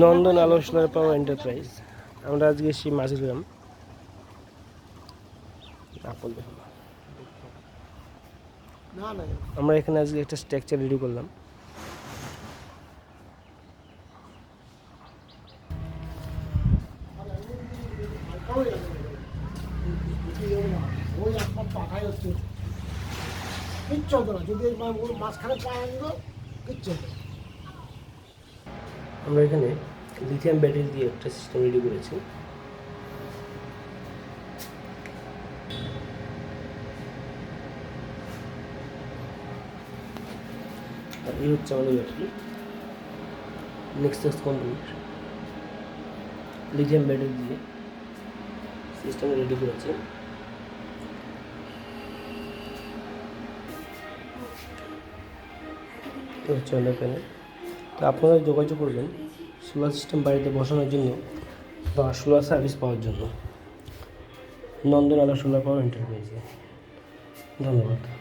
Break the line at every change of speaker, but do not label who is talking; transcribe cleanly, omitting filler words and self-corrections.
নন্দন আলো solar power enterprise. আমরা আজকে এসেছি মাঝগ্রাম। আমরা এখানে আজকে একটা স্ট্রাকচার রেডি করলাম। আমরা এখানে লিথিয়াম ব্যাটারি দিয়ে একটা সিস্টেম রেডি করেছি। আর এই হচ্ছে আমাদের ব্যাটারি, নেক্সাস কোম্পানির লিথিয়াম ব্যাটারি দিয়ে সিস্টেম রেডি করেছি। হচ্ছে আমাদের প্যানেল। তো আপনারা যোগাযোগ করবেন সোলার সিস্টেম বাড়িতে বসানোর জন্য বা সোলার সার্ভিস পাওয়ার জন্য নন্দন আলো সোলার পাওয়ার এন্টারপ্রাইজে। ধন্যবাদ।